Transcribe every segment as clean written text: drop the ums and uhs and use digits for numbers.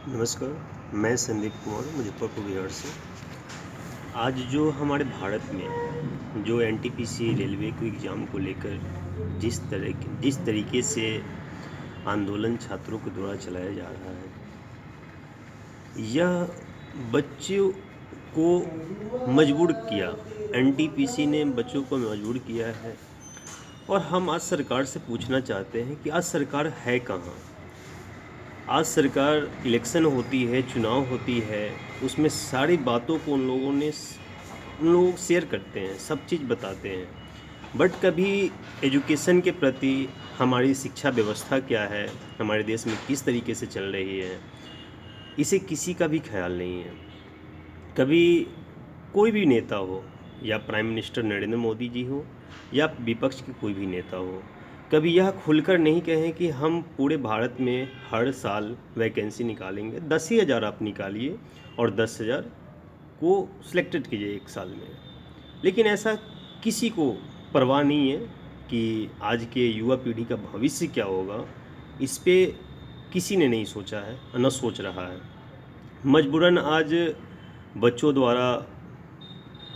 नमस्कार, मैं संदीप कुमार मुजफ्फरपुर बिहार से। आज जो हमारे भारत में जो एनटीपीसी रेलवे के एग्ज़ाम को लेकर जिस तरीके से आंदोलन छात्रों के द्वारा चलाया जा रहा है, यह बच्चों को मजबूर किया। एनटीपीसी ने बच्चों को मजबूर किया है और हम आज सरकार से पूछना चाहते हैं कि आज सरकार है कहाँ। आज सरकार इलेक्शन होती है, चुनाव होती है, उसमें सारी बातों को उन लोग शेयर करते हैं, सब चीज़ बताते हैं, बट कभी एजुकेशन के प्रति हमारी शिक्षा व्यवस्था क्या है, हमारे देश में किस तरीके से चल रही है, इसे किसी का भी ख्याल नहीं है। कभी कोई भी नेता हो, या प्राइम मिनिस्टर नरेंद्र मोदी जी हो, या विपक्ष के कोई भी नेता हो, कभी यह खुलकर नहीं कहें कि हम पूरे भारत में हर साल वैकेंसी निकालेंगे। 10,000 आप निकालिए और 10,000 को सिलेक्टेड कीजिए एक साल में। लेकिन ऐसा किसी को परवाह नहीं है कि आज के युवा पीढ़ी का भविष्य क्या होगा, इस पे किसी ने नहीं सोचा है, न सोच रहा है। मजबूरन आज बच्चों द्वारा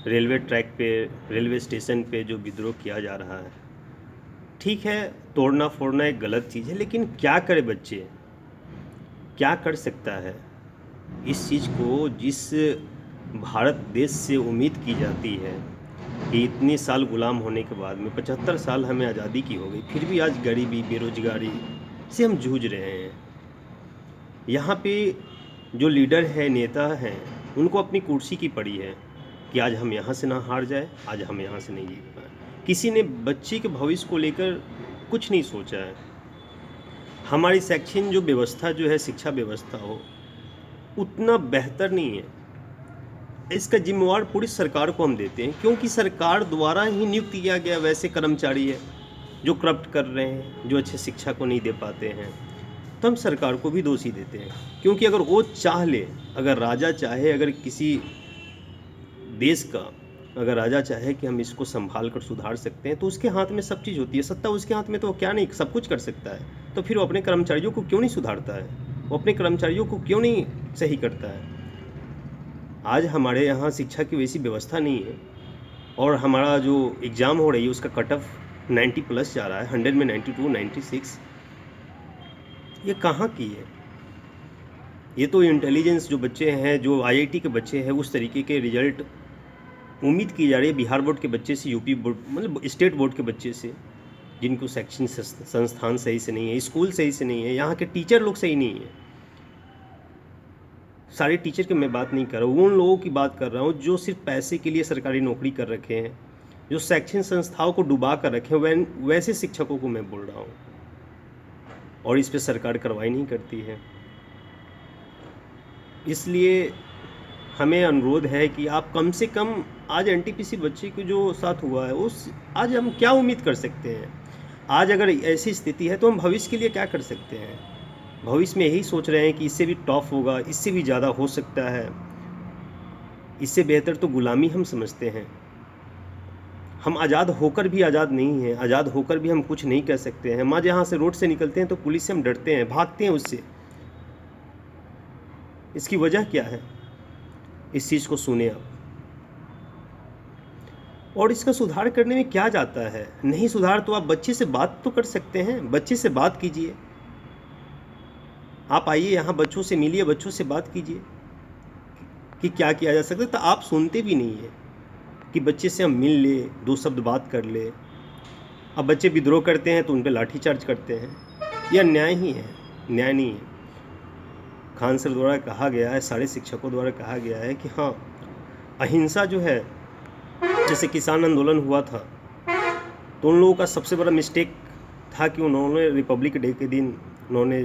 रेलवे ट्रैक पे, रेलवे स्टेशन पे जो विद्रोह किया जा रहा है, ठीक है, तोड़ना फोड़ना एक गलत चीज़ है, लेकिन क्या करे बच्चे, क्या कर सकता है। इस चीज़ को जिस भारत देश से उम्मीद की जाती है कि इतने साल गुलाम होने के बाद में 75 साल हमें आज़ादी की हो गई, फिर भी आज गरीबी बेरोजगारी से हम जूझ रहे हैं। यहाँ पे जो लीडर है, नेता हैं, उनको अपनी कुर्सी की पड़ी है कि आज हम यहाँ से ना हार जाए, आज हम यहाँ से नहीं जीत पाए। किसी ने बच्चे के भविष्य को लेकर कुछ नहीं सोचा है। हमारी शैक्षणिक जो व्यवस्था जो है, शिक्षा व्यवस्था हो, उतना बेहतर नहीं है। इसका जिम्मेवार पूरी सरकार को हम देते हैं, क्योंकि सरकार द्वारा ही नियुक्त किया गया वैसे कर्मचारी है जो करप्ट कर रहे हैं, जो अच्छे शिक्षा को नहीं दे पाते हैं। तो हम सरकार को भी दोषी देते हैं, क्योंकि अगर वो चाह ले, अगर राजा चाहे, अगर किसी देश का अगर राजा चाहे कि हम इसको संभाल कर सुधार सकते हैं, तो उसके हाथ में सब चीज़ होती है, सत्ता उसके हाथ में, तो क्या नहीं सब कुछ कर सकता है। तो फिर वो अपने कर्मचारियों को क्यों नहीं सुधारता है, वो अपने कर्मचारियों को क्यों नहीं सही करता है। आज हमारे यहाँ शिक्षा की वैसी व्यवस्था नहीं है, और हमारा जो एग्ज़ाम हो रही है उसका कट ऑफ 90+ जा रहा है, 100 में 92, 96। ये कहाँ की है। ये तो इंटेलिजेंस जो बच्चे हैं, जो आईआईटी के बच्चे हैं, उस तरीके के रिजल्ट उम्मीद की जा रही है बिहार बोर्ड के बच्चे से, यूपी बोर्ड मतलब स्टेट बोर्ड के बच्चे से, जिनको शैक्षणिक संस्थान सही से नहीं है, स्कूल सही से नहीं है, यहाँ के टीचर लोग सही नहीं है। सारे टीचर की मैं बात नहीं कर रहा हूँ, उन लोगों की बात कर रहा हूँ जो सिर्फ पैसे के लिए सरकारी नौकरी कर रखे हैं, जो शैक्षणिक संस्थाओं को डुबा कर रखे हैं, वैसे शिक्षकों को मैं बोल रहा हूँ। और इस पर सरकार कार्रवाई नहीं करती है। इसलिए हमें अनुरोध है कि आप कम से कम आज एनटीपीसी बच्चे को जो साथ हुआ है, उस आज हम क्या उम्मीद कर सकते हैं। आज अगर ऐसी स्थिति है तो हम भविष्य के लिए क्या कर सकते हैं। भविष्य में यही सोच रहे हैं कि इससे भी टॉप होगा, इससे भी ज़्यादा हो सकता है, इससे बेहतर तो गुलामी हम समझते हैं। हम आज़ाद होकर भी आज़ाद नहीं हैं, आज़ाद होकर भी हम कुछ नहीं कर सकते हैं। हम आज यहाँ से रोड से निकलते हैं तो पुलिस से हम डरते हैं, भागते हैं उससे। इसकी वजह क्या है, इस चीज़ को सुने आप। और इसका सुधार करने में क्या जाता है, नहीं सुधार तो आप बच्चे से बात तो कर सकते हैं, बच्चे से बात कीजिए। आप आइए यहाँ, बच्चों से मिलिए, बच्चों से बात कीजिए कि क्या किया जा सकता है। तो आप सुनते भी नहीं है कि बच्चे से हम मिल ले, 2 शब्द बात कर ले। अब बच्चे विद्रोह करते हैं तो उन पर लाठीचार्ज करते हैं। यह न्याय ही है, न्याय नहीं है। खान सर द्वारा कहा गया है, सारे शिक्षकों द्वारा कहा गया है कि हाँ, अहिंसा जो है, जैसे किसान आंदोलन हुआ था, तो उन लोगों का सबसे बड़ा मिस्टेक था कि उन्होंने रिपब्लिक डे के दिन उन्होंने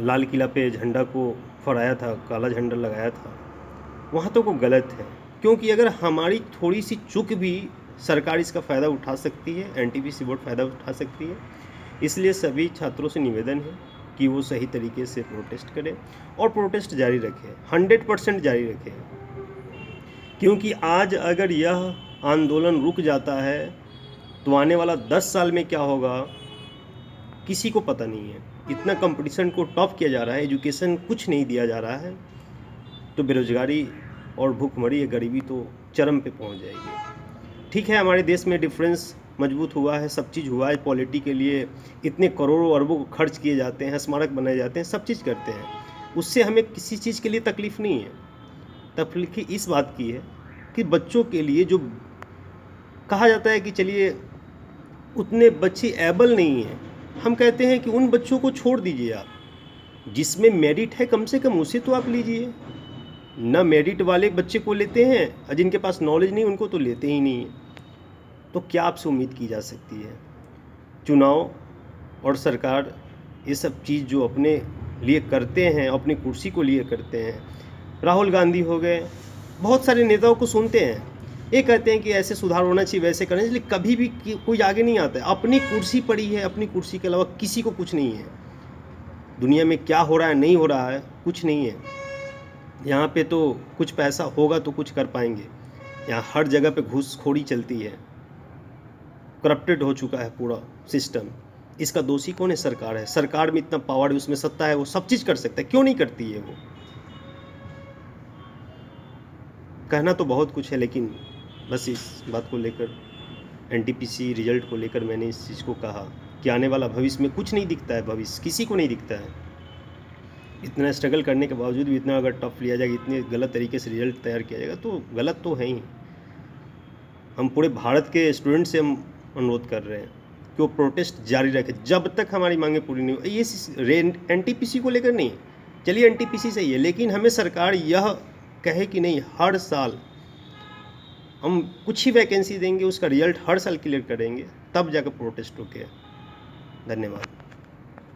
लाल किला पे झंडा को फहराया था, काला झंडा लगाया था। वहाँ तो वो गलत है, क्योंकि अगर हमारी थोड़ी सी चूक भी सरकार इसका फ़ायदा उठा सकती है, एनटीपीसी बोर्ड फ़ायदा उठा सकती है। इसलिए सभी छात्रों से निवेदन है कि वो सही तरीके से प्रोटेस्ट करें और प्रोटेस्ट जारी रखें, 100% जारी रखें। क्योंकि आज अगर यह आंदोलन रुक जाता है तो आने वाला 10 साल में क्या होगा किसी को पता नहीं है। इतना कंपटीशन को टॉप किया जा रहा है, एजुकेशन कुछ नहीं दिया जा रहा है, तो बेरोजगारी और भूखमरी या गरीबी तो चरम पे पहुंच जाएगी। ठीक है, हमारे देश में डिफरेंस मजबूत हुआ है, सब चीज़ हुआ है, पॉलिटी के लिए इतने करोड़ों अरबों खर्च किए जाते हैं, स्मारक बनाए जाते हैं, सब चीज़ करते हैं, उससे हमें किसी चीज़ के लिए तकलीफ़ नहीं है। तकलीफ इस बात की है कि बच्चों के लिए जो कहा जाता है कि चलिए उतने बच्चे एबल नहीं हैं, हम कहते हैं कि उन बच्चों को छोड़ दीजिए आप, जिसमें मेरिट है कम से कम उसे तो आप लीजिए। न मेरिट वाले बच्चे को लेते हैं और जिनके पास नॉलेज नहीं उनको तो लेते ही नहीं है। तो क्या आपसे उम्मीद की जा सकती है? चुनाव और सरकार ये सब चीज़ जो अपने लिए करते हैं, अपनी कुर्सी को लिए करते हैं, राहुल गांधी हो गए, बहुत सारे नेताओं को सुनते हैं, ये कहते हैं कि ऐसे सुधार होना चाहिए, वैसे करना चाहिए, लेकिन कभी भी कोई आगे नहीं आता है। अपनी कुर्सी पड़ी है, अपनी कुर्सी के अलावा किसी को कुछ नहीं है। दुनिया में क्या हो रहा है, नहीं हो रहा है, कुछ नहीं है। यहाँ पे तो कुछ पैसा होगा तो कुछ कर पाएंगे। यहाँ हर जगह पे घूसखोरी चलती है, करप्टेड हो चुका है पूरा सिस्टम। इसका दोषी कौन है? सरकार है। सरकार में इतना पावर है, उसमें सत्ता है, वो सब चीज़ कर सकता है, क्यों नहीं करती है वो? कहना तो बहुत कुछ है, लेकिन बस इस बात को लेकर, एनटीपीसी रिजल्ट को लेकर मैंने इस चीज़ को कहा कि आने वाला भविष्य में कुछ नहीं दिखता है, भविष्य किसी को नहीं दिखता है। इतना स्ट्रगल करने के बावजूद भी इतना अगर टफ लिया जाएगा, इतने गलत तरीके से रिजल्ट तैयार किया जाएगा, तो गलत तो है ही। हम पूरे भारत के स्टूडेंट से हम अनुरोध कर रहे हैं कि वो प्रोटेस्ट जारी रखें जब तक हमारी मांगें पूरी नहीं हो। ये एनटीपीसी को लेकर नहीं, चलिए एनटीपीसी सही है, लेकिन हमें सरकार यह कहे कि नहीं, हर साल हम कुछ ही वैकेंसी देंगे, उसका रिजल्ट हर साल क्लियर करेंगे, तब जाकर प्रोटेस्ट रुके। धन्यवाद।